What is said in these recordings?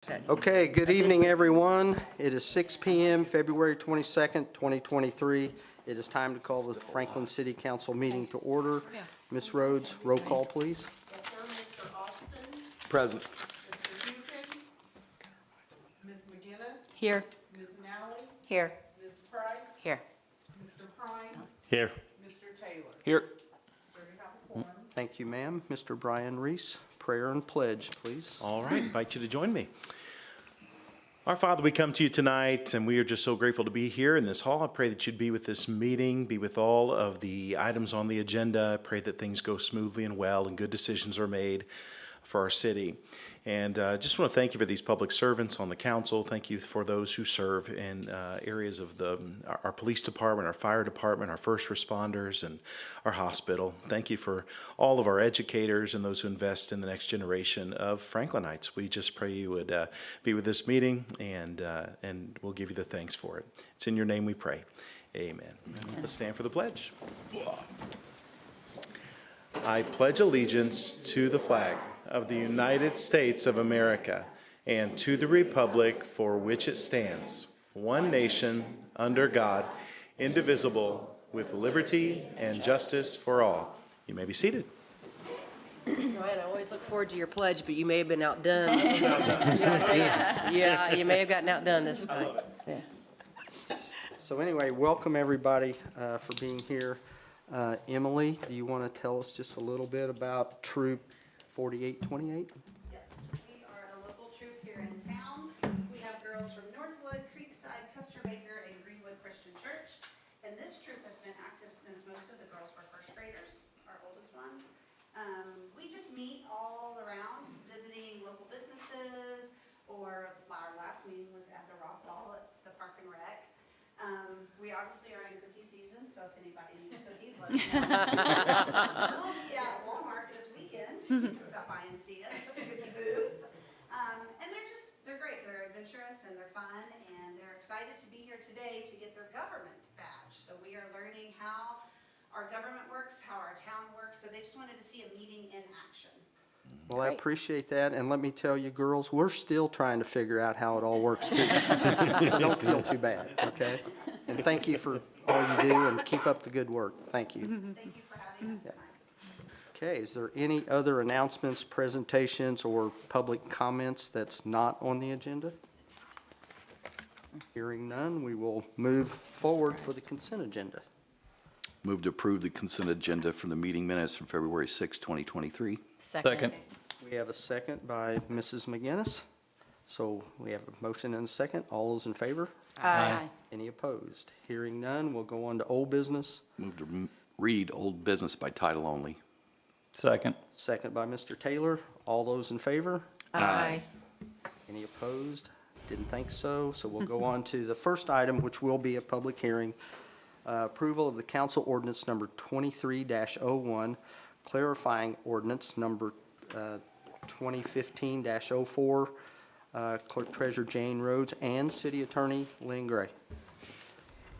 Okay, good evening, everyone. It is 6 p.m., February 22nd, 2023. It is time to call the Franklin City Council meeting to order. Ms. Rhodes, roll call, please. Yes, sir. Mr. Austin, Present. Mr. Houston, Ms. McGinnis, Here. Ms. Nally, Here. Ms. Price, Here. Mr. Prime, Here. Mr. Taylor. Here. Sir, you have a quorum. Thank you, ma'am. Mr. Brian Reese, prayer and pledge, please. All right, invite you to join me. Our Father, we come to you tonight, and we are just so grateful to be here in this hall. I pray that you'd be with this meeting, be with all of the items on the agenda. I pray that things go smoothly and well and good decisions are made for our city. And just want to thank you for these public servants on the council. Thank you for those who serve in areas of our police department, our fire department, our first responders, and our hospital. Thank you for all of our educators and those who invest in the next generation of Franklinites. We just pray you would be with this meeting, and we'll give you the thanks for it. It's in your name we pray. Amen. Let's stand for the pledge. I pledge allegiance to the flag of the United States of America and to the republic for which it stands, one nation, under God, indivisible, with liberty and justice for all. You may be seated. Ryan, I always look forward to your pledge, but you may have been outdone. Yeah, you may have gotten outdone this time. Yeah. So anyway, welcome everybody for being here. Emily, do you want to tell us just a little bit about Troop 4828? Yes, we are a local troop here in town. We have girls from Northwood, Creekside, Custer Baker, and Greenwood Christian Church. And this troop has been active since most of the girls were first graders, our oldest ones. We just meet all around, visiting local businesses, or our last meeting was at the Rock Wall at the Park and Rec. We obviously are in cookie season, so if anybody needs cookies, let me know. We'll be at Walmart this weekend. You can stop by and see us at the cookie booth. And they're great. They're adventurous and they're fun, and they're excited to be here today to get their government badge. So we are learning how our government works, how our town works. So they just wanted to see a meeting in action. Well, I appreciate that, and let me tell you, girls, we're still trying to figure out how it all works, too. So don't feel too bad, okay? And thank you for all you do, and keep up the good work. Thank you. Thank you for having us tonight. Okay, is there any other announcements, presentations, or public comments that's not on the agenda? Hearing none, we will move forward for the consent agenda. Move to approve the consent agenda from the meeting minutes from February 6, 2023. Second. We have a second by Mrs. McGinnis. So we have a motion and a second. All those in favor? Aye. Any opposed? Hearing none, we'll go on to old business. Move to read old business by title only. Second. Second by Mr. Taylor. All those in favor? Aye. Any opposed? Didn't think so. So we'll go on to the first item, which will be a public hearing. Approval of the council ordinance number 23-01, clarifying ordinance number 2015-04, Clerk Treasurer Jane Rhodes and City Attorney Lynn Gray.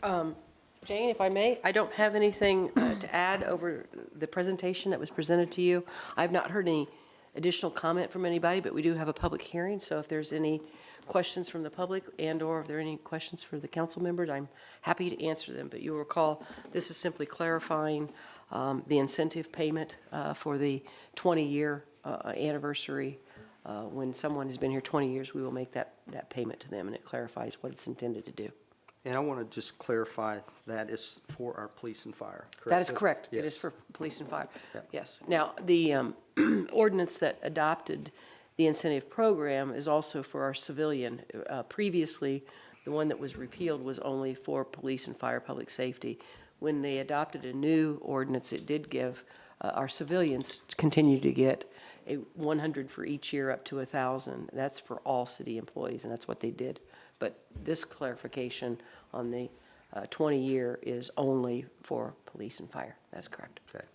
Jane, if I may, I don't have anything to add over the presentation that was presented to you. I've not heard any additional comment from anybody, but we do have a public hearing, so if there's any questions from the public and/or if there are any questions for the council members, I'm happy to answer them. But you'll recall, this is simply clarifying the incentive payment for the 20-year anniversary. When someone has been here 20 years, we will make that payment to them, and it clarifies what it's intended to do. And I want to just clarify that is for our police and fire, correct? That is correct. It Yes. is for police and fire. Yep. Yes. Now, the ordinance that adopted the incentive program is also for our civilian. Previously, the one that was repealed was only for police and fire, public safety. When they adopted a new ordinance, it did give our civilians continue to get a 100 for each year up to 1,000. That's for all city employees, and that's what they did. But this clarification on the 20-year is only for police and fire. That's correct. Okay.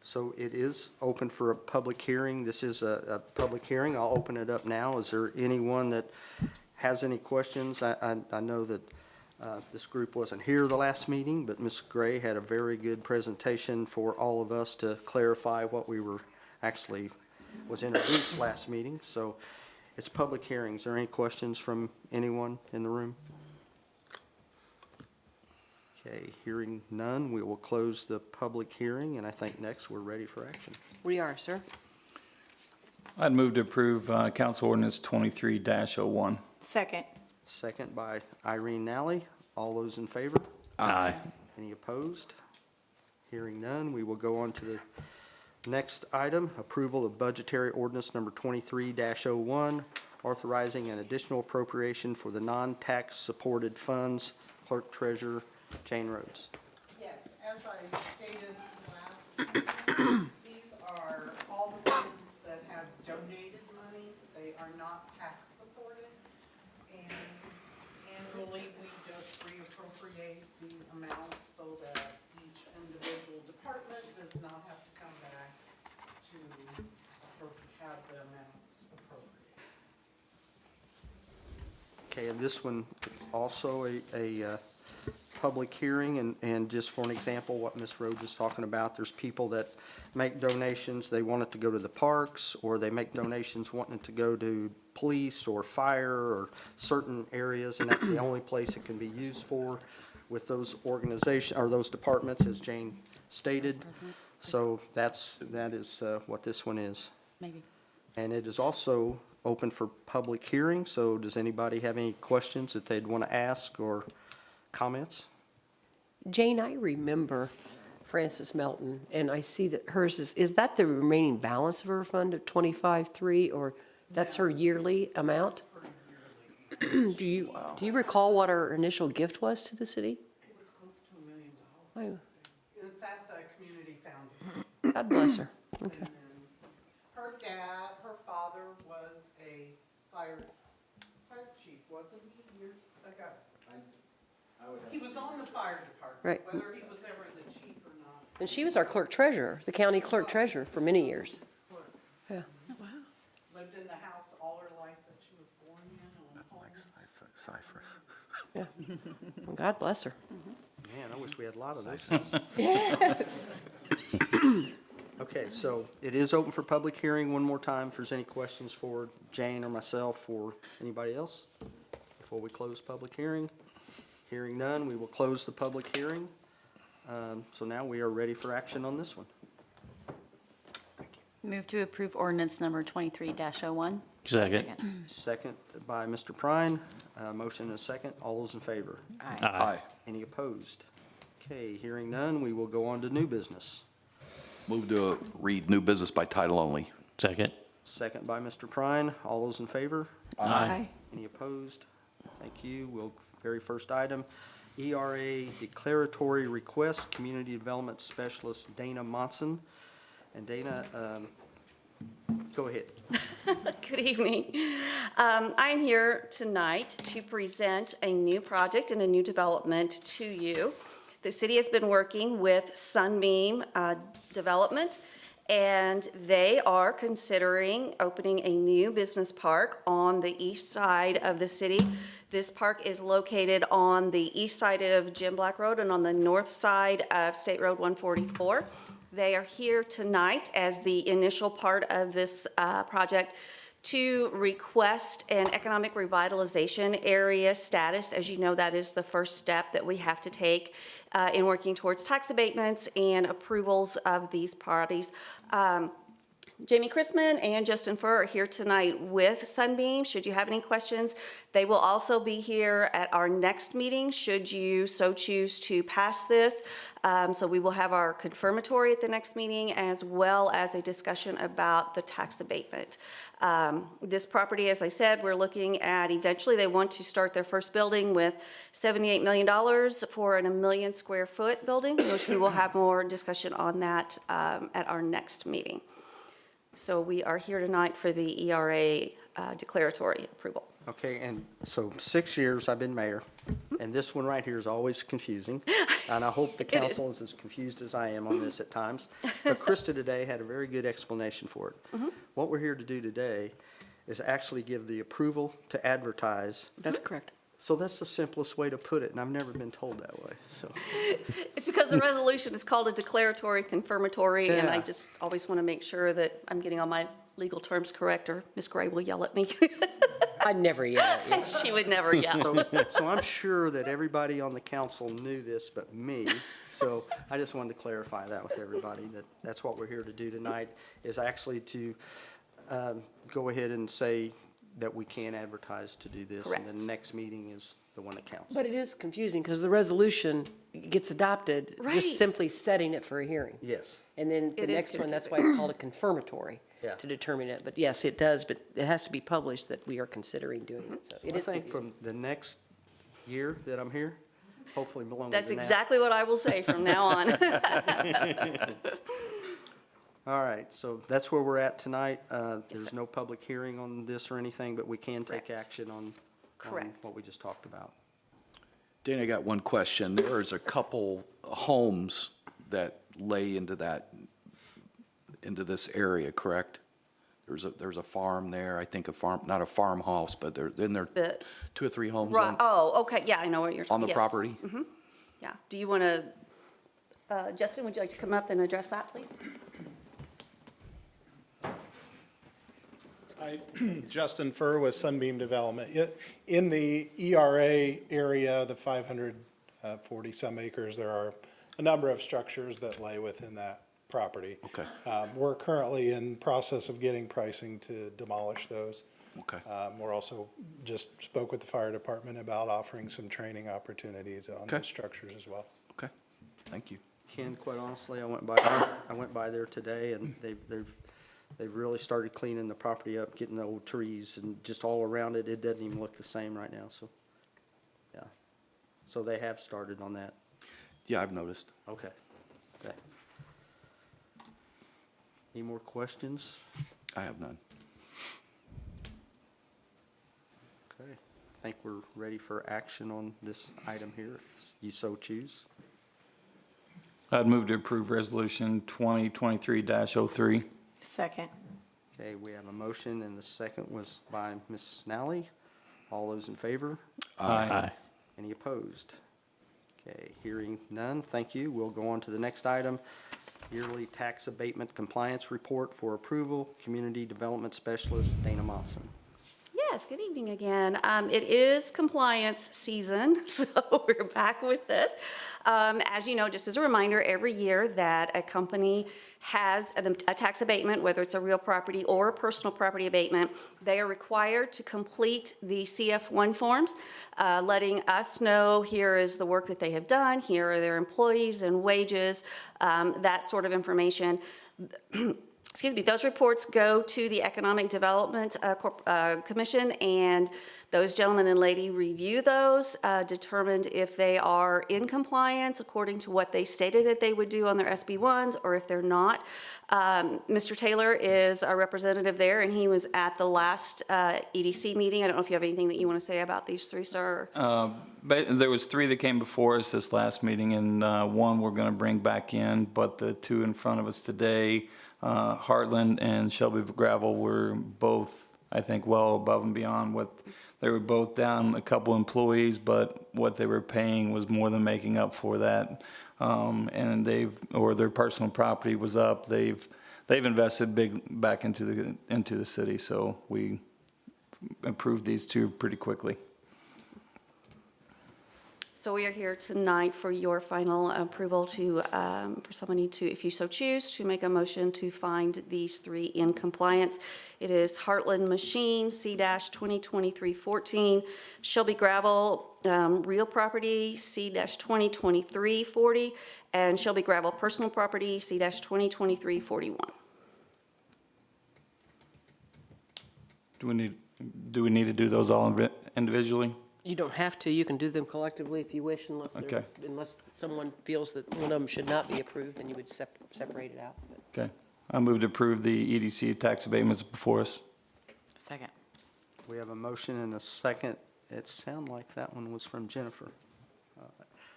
So it is open for a public hearing. This is a public hearing. I'll open it up now. Is there anyone that has any questions? I know that this group wasn't here the last meeting, but Ms. Gray had a very good presentation for all of us to clarify what we were actually was introduced last meeting. So It's public hearings. Is there any questions from anyone in the room? Okay, hearing none, we will close the public hearing, and I think next we're ready for action. We are, sir. I'd move to approve Council Ordinance 23-01. Second. Second by Irene Nally. All those in favor? Aye. Any opposed? Hearing none, we will go on to the next item, approval of budgetary ordinance number 23-01, authorizing an additional appropriation for the non-tax supported funds. Clerk Treasurer Jane Rhodes. Yes, as I stated last, these are all the funds that have donated money. They are not tax supported. And annually, we just reappropriate the amounts so that each individual department does not have to come back to have the amounts appropriated. Okay, and this one also a public hearing, and just for an example, what Ms. Rhodes is talking about, there's people that make donations, they want it to go to the parks, or they make donations wanting it to go to police or fire or certain areas, and that's the only place it can be used for with those organizations, or those departments, as Jane stated. So that is what this one is. Maybe. And it is also open for public hearing, so does anybody have any questions that they'd want to ask or comments? Jane, I remember Frances Melton, and I see that hers is that the remaining balance of her fund of 25.3, or that's her yearly amount? Do you recall what her initial gift was to the city? It was close to $1 million. Oh, It's at the community foundation. God bless her. Okay. And then her dad, her father was a fire chief, wasn't he, years ago? He was on the fire department. Right. Whether he was ever the chief or not. And she was our clerk treasurer, the county clerk treasurer for many years. Yeah. Lived in the house all her life that she was born in on homes. Cypress. Yeah. Well, God bless her. Man, I wish we had a lot of those. Yes. Okay, so it is open for public hearing one more time. If there's any questions for Jane or myself or anybody else before we close public hearing. Hearing none, we will close the public hearing. So now we are ready for action on this one. Move to approve ordinance number 23-01. Second. Second by Mr. Prine. Motion and a second. All those in favor? Aye. Any opposed? Okay, hearing none, we will go on to new business. Move to read new business by title only. Second. Second by Mr. Prine. All those in favor? Aye. Any opposed? Thank you. Very first item, ERA declaratory request, Community Development Specialist Dana Monson. And Dana, go ahead. Good evening. I'm here tonight to present a new project and a new development to you. The city has been working with Sunbeam Development, and they are considering opening a new business park on the east side of the city. This park is located on the east side of Jim Black Road and on the north side of State Road 144. They are here tonight as the initial part of this project to request an economic revitalization area status. As you know, that is the first step that we have to take in working towards tax abatements and approvals of these parties. Jamie Chrisman and Justin Furr are here tonight with Sunbeam. Should you have any questions, they will also be here at our next meeting, should you so choose to pass this. So we will have our confirmatory at the next meeting, as well as a discussion about the tax abatement. This property, as I said, we're looking at eventually they want to start their first building with $78 million for a 1 million square foot building, which we will have more discussion on that at our next meeting. So we are here tonight for the ERA declaratory approval. Okay, and so 6 years I've been mayor, and this one right here is always confusing. And I hope the council is as confused as I am on this at times. But Krista today had a very good explanation for it. What we're here to do today is actually give the approval to advertise. That's correct. So that's the simplest way to put it, and I've never been told that way, so. It's because the resolution is called a declaratory confirmatory, and I Yeah. just always want to make sure that I'm getting all my legal terms correct, or Ms. Gray will yell at me. I'd never yell at you. She would never yell. So I'm sure that everybody on the council knew this but me, so I just wanted to clarify that with everybody, that that's what we're here to do tonight, is actually to go ahead and say that we can advertise to do this. And Correct. the next meeting is the one that counts. But it is confusing because the resolution gets adopted, Right. just simply setting it for a hearing. Yes, And then the It is next one, that's why it's called a confirmatory Yeah. to determine it. But yes, it does, but it has to be published that we are considering doing it, so it I is think confusing. from the next year that I'm here, hopefully longer than that. That's exactly what I will say from now on. All right, so that's where we're at tonight. There's no public hearing on this or anything, but we can take Correct. action on Correct. what we just talked about. Dana, I got one question. There's a couple homes that lay into this area, correct? There's a farm there, I think a farm, not a farmhouse, but isn't there The- 2 or 3 homes Right, on oh, okay, yeah, I know what you're talking. the yes. property? Yeah, do you want to, Justin, would you like to come up and address that, please? Hi, Justin Furr with Sunbeam Development. In the ERA area, the 540-some acres, there are a number of structures that lay within that property. Okay. We're currently in process of getting pricing to demolish those. Okay. We're also just spoke with the fire department about offering some training opportunities on Okay. those structures as well. Okay, thank you. Ken, quite honestly, I went by there today, and they've really started cleaning the property up, getting the old trees and just all around it. It doesn't even look the same right now, so, yeah. So they have started on that. Yeah, I've noticed. Okay, okay. Any more questions? I have none. Okay, I think we're ready for action on this item here, if you so choose. I'd move to approve Resolution 2023-03. Second. Okay, we have a motion, and the second was by Ms. Snally. All those in favor? Aye. Any opposed? Okay, hearing none, thank you. We'll go on to the next item. Yearly Tax Abatement Compliance Report for approval. Community Development Specialist Dana Monson. Yes, good evening again. It is compliance season, so we're back with this. As you know, just as a reminder, every year that a company has a tax abatement, whether it's a real property or a personal property abatement, they are required to complete the CF1 forms, letting us know here is the work that they have done, here are their employees and wages, that sort of information. Excuse me, those reports go to the Economic Development Commission, and those gentlemen and lady review those, determined if they are in compliance according to what they stated that they would do on their SB1s, or if they're not. Mr. Taylor is our representative there, and he was at the last EDC meeting. I don't know if you have anything that you want to say about these three, sir? But there was 3 that came before us this last meeting, and 1 we're going to bring back in, but the 2 in front of us today, Heartland and Shelby Gravel, were both, I think, well above and beyond what they were both down a couple employees, but what they were paying was more than making up for that. And their personal property was up. They've invested big back into the city, so we approved these 2 pretty quickly. So we are here tonight for your final approval to, for somebody to, if you so choose, to make a motion to find these 3 in compliance. It is Heartland Machine, C-2023-14, Shelby Gravel, Real Property, C-2023-40, and Shelby Gravel Personal Property, C-2023-41. Do we need to do those all individually? You don't have to, you can do them collectively if you wish, Okay. unless someone feels that one of them should not be approved, then you would separate it out. Okay. I move to approve the EDC tax abatements before us. Second. We have a motion and a second. It sounded like that one was from Jennifer.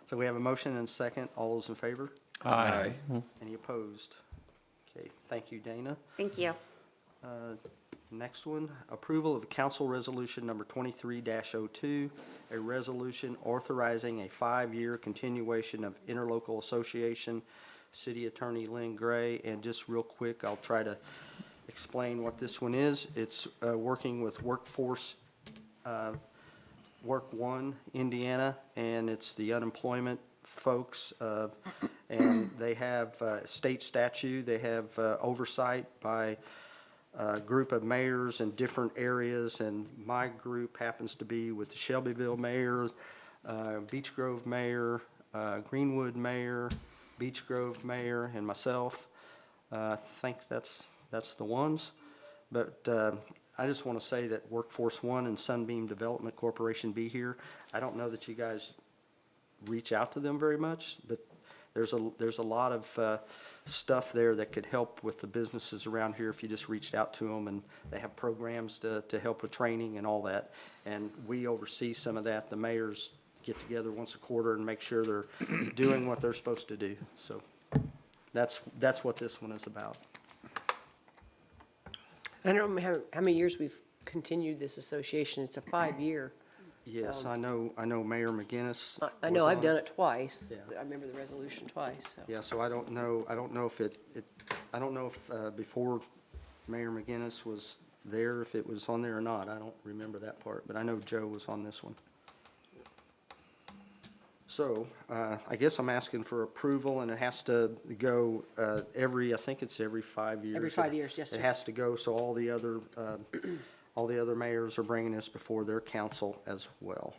So we have a motion and a second. All those in favor? Aye. Any opposed? Okay, thank you, Dana. Thank you. Next one, approval of council resolution number 23-02, a resolution authorizing a 5-year continuation of interlocal association, City Attorney Lynn Gray. And just real quick, I'll try to explain what this one is. It's working with Workforce, Work One, Indiana, and it's the unemployment folks. And they have state statute, they have oversight by a group of mayors in different areas, and my group happens to be with the Shelbyville mayor, Beech Grove mayor, Greenwood mayor, Beech Grove mayor, and myself. I think that's the ones. But I just want to say that Workforce One and Sunbeam Development Corporation be here. I don't know that you guys reach out to them very much, but there's a lot of stuff there that could help with the businesses around here if you just reached out to them, and they have programs to help with training and all that. And we oversee some of that. The mayors get together once a quarter and make sure they're doing what they're supposed to do. So that's what this one is about. I don't know how many years we've continued this association. It's a 5-year. Yes, I know Mayor McGinnis. I know was I've on done it twice. Yeah. I remember the resolution twice, so. Yeah, so I don't know if I don't know if before Mayor McGinnis was there, if it was on there or not. I don't remember that part, but I know Joe was on this one. So, I guess I'm asking for approval, and it has to go I think it's every 5 years. Every 5 years, yes, sir. It has to go, so all the other mayors are bringing this before their council as well.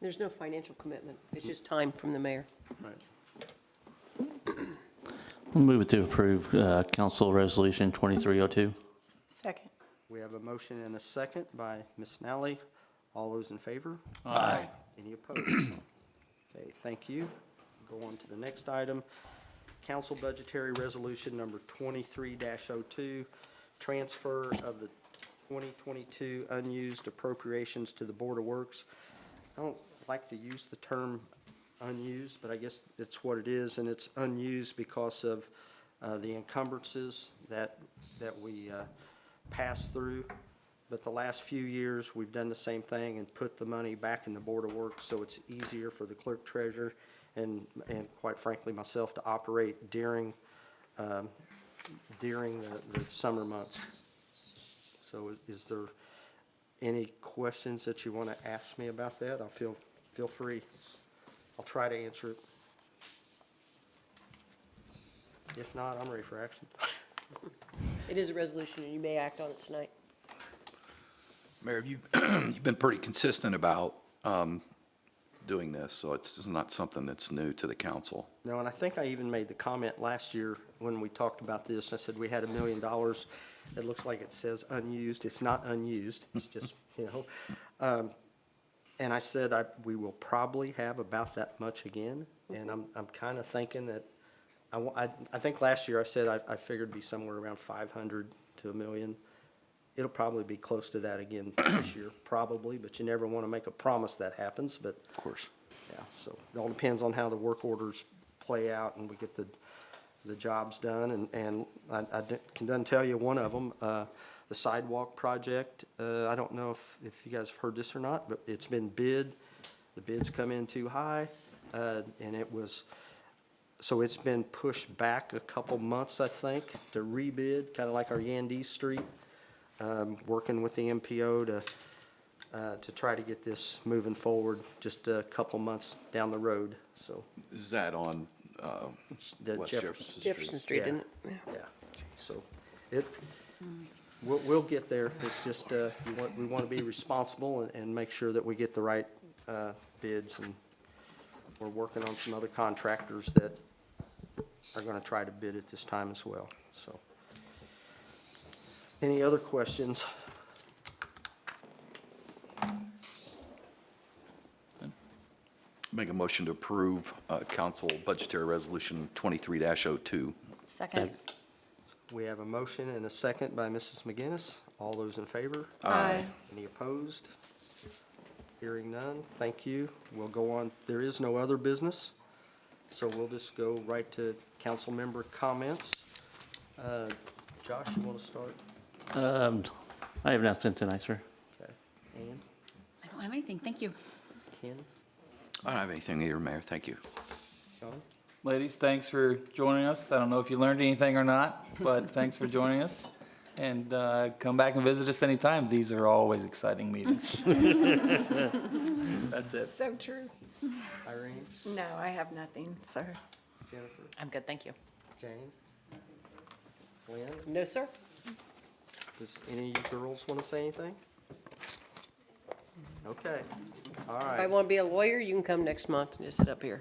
There's no financial commitment. It's just time from the mayor. Right. I'll move it to approve Council Resolution 2302. Second. We have a motion and a second by Ms. Nally. All those in favor? Aye. Any opposed? Okay, thank you. Go on to the next item. Council Budgetary Resolution Number 23-02, transfer of the 2022 unused appropriations to the Board of Works. I don't like to use the term unused, but I guess it's what it is, and it's unused because of the encumbrances that we pass through. But the last few years, we've done the same thing and put the money back in the Board of Works, so it's easier for the clerk treasurer and quite frankly, myself to operate during the summer months. So is there any questions that you want to ask me about that? I'll feel free. I'll try to answer it. If not, I'm ready for action. It is a resolution, and you may act on it tonight. Mayor, you've been pretty consistent about doing this, so it's not something that's new to the council. No, and I think I even made the comment last year when we talked about this. I said we had $1 million. It looks like it says unused. It's not unused. It's just, and I said we will probably have about that much again. And I'm kind of thinking that, I think last year I said I figured it'd be somewhere around 500 to $1 million. It'll probably be close to that again this year, probably, but you never want to make a promise that happens, but. Of course. Yeah, so it all depends on how the work orders play out and we get the jobs done. And I can tell you one of them, the sidewalk project. I don't know if you guys have heard this or not, but it's been bid. The bids come in too high, and so it's been pushed back a couple months, I think, to rebid, kind of like our Yandee Street. Working with the MPO to try to get this moving forward just a couple months down the road, so. Is that on The West Jefferson. Jefferson Street, Yeah. didn't it? Yeah, so we'll get there. It's just, we want to be responsible and make sure that we get the right bids, and we're working on some other contractors that are going to try to bid at this time as well, so. Any other questions? Make a motion to approve Council Budgetary Resolution 23-02. Second. We have a motion and a second by Mrs. McGinnis. All those in favor? Aye. Any opposed? Hearing none, thank you. We'll go on, there is no other business, so we'll just go right to council member comments. Josh, you want to start? I have nothing tonight, sir. Okay. Ann, I don't have anything, thank you. Ken, I don't have anything either, Mayor, thank you. John? Ladies, thanks for joining us. I don't know if you learned anything or not, but thanks for joining us. And come back and visit us anytime. These are always exciting meetings. That's it. So true. Irene, No, I have nothing, sir. Jennifer, I'm good, thank you. Jane? Lynn, No, sir? does any of you girls want to say anything? Okay, all If I right. want to be a lawyer, you can come next month and just sit up here.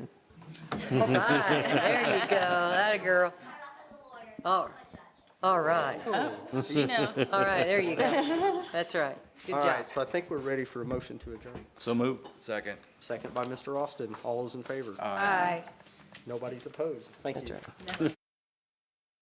All right, there you go, that a girl. All right, She knows. all right, there you go. That's right. Good All job. right, so I think we're ready for a motion to adjourn. So move. Second. Second by Mr. Austin. All those in favor? Aye. Nobody's opposed. Thank That's you. right.